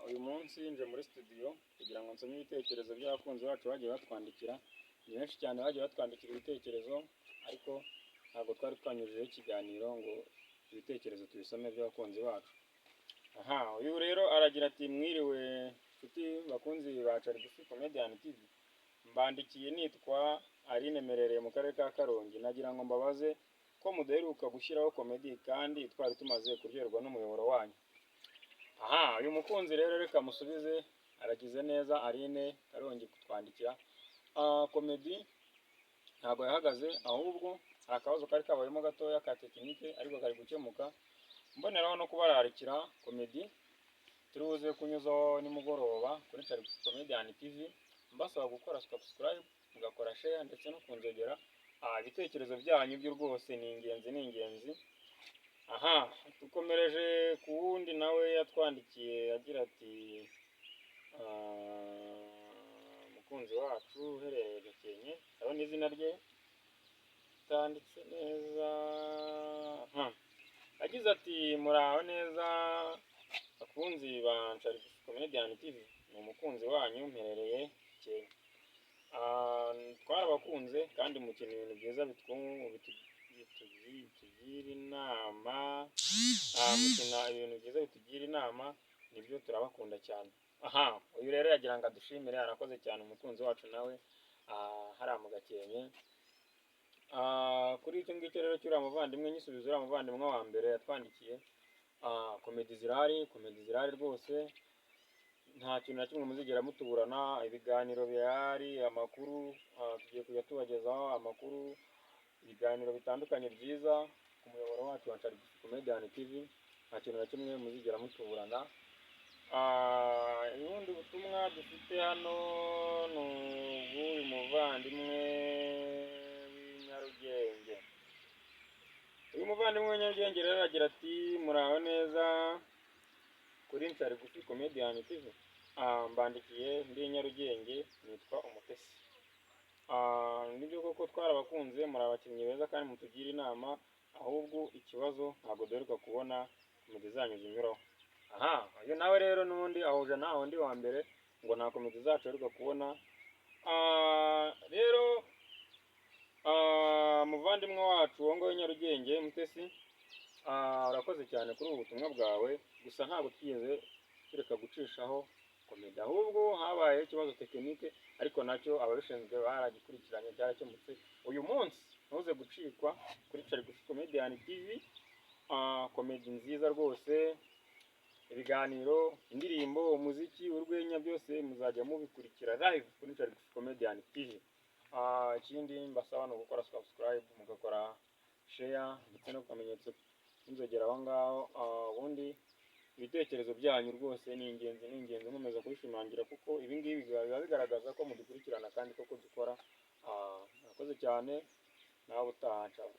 Uyu munsi nje muri studio kugira ngo nsome ibitekerezo by'abakunzi bacu bagiye batwandikira. Ni benshi cyane bagiye batwandikira ibitekerezo, ariko ntabwo twari twanyujijeho ikiganiro ngo ibitekerezo tubisome by'abakunzi bacu. Uyu rero aragira ati mwiriwe nshuti bakunzi ba Carigufi Comedian TV, mbandikiye nitwa Aline Merereye mu karere ka Karongi, nagira ngo mbabaze ko mudaheruka gushyiraho komedi kandi twari tumaze kuryoherwa n'umuyoboro wanyu. Uyu mukunzi rero reka musubize, aragize neza Aline Karongi kutwandikira. Komedi ntabwo yahagaze, ahubwo hari akabazo kari kabayemo gatoya ka tekinike ariko kari gukemuka. Mboneraho no kubararikira komedi turi buze kunyuzaho nimugoroba kuri Carigufi Comedian TV, mbasaba gukora subscribe, mugakora share ndetse no kunzogera. Ibitekerezo byanyu byo rwose ni ingenzi. Dukomereje ku wundi nawe yatwandikiye agira ati umukunzi wacu uherereye Gakenke, hariho n'izina rye utanditse neza. Yagize ati muraho neza bakunzi ba Carigufi Comedian TV, ni umukunzi wanyu mperereye Gakenke. Twarabakunze kandi mukina ibintu byiza bitugira inama, mukina ibintu byiza bitugira inama, nibyo turabakunda cyane. Uyu rero yagira ngo adushimire, arakoze cyane umukunzi wacu nawe hariya mu Gakenke. Kuri icyo ngicyo rero cy'uriya muvandimwe, nyisubiza uriya muvandimwe wa mbere yatwandikiye. Komedi zirahari rwose, nta kintu na kimwe muzigera mutuburana. Ibiganiro bihari, amakuru tugiye kujya tubagezaho amakuru, ibiganiro bitandukanye byiza ku muyoboro wacu wa Carigufi Comedian TV, nta kintu na kimwe muzigera mutuburana. Ubundi butumwa dufite hano ni ubw'uyu muvandimwe w'inyarugenge. Uyu muvandimwe w'inyarugenge rero agira ati muraho neza kuri Carigufi Comedian TV, mbandikiye ndi Nyarugenge, nitwa Umutesi. Nibyo koko twarabakunze, muri abakinnyi beza kandi mutugira inama, ahubwo ikibazo ntabwo duheruka kubona komedi zanyu zinyuraho. Uyu nawe rero n'ubundi ahuje na wundi wa mbere ngo nta komedi zacu aheruka kubona. Rero muvandimwe wacu uwo ngaho Nyarugenge Mutesi, urakoze cyane kuri ubu butumwa bwawe, gusa ntabwo twigeze tureka gucishaho komedi, ahubwo habaye ikibazo tekinike, ariko nacyo ababishinzwe baragikurikiranye cyarakemutse. Uyu munsi ntuze gucikwa kuri Carigufi Comedian TV, komedi nziza rwose, ibiganiro, indirimbo, umuziki, urwenya, byose muzajya mubikurikira live kuri Carigufi Comedian TV. Ikindi mbasaba ni ugukora subscribe, mugakora share ndetse no kamenyetso inzogera aho ngaho. Ubundi ibitekerezo byanyu rwose ni ingenzi nkomeza kubishimangira, kuko ibi ngibi biba bigaragaza ko mudukurikirana kandi koko dukora. Murakoze cyane, nawe utaha. Ciao.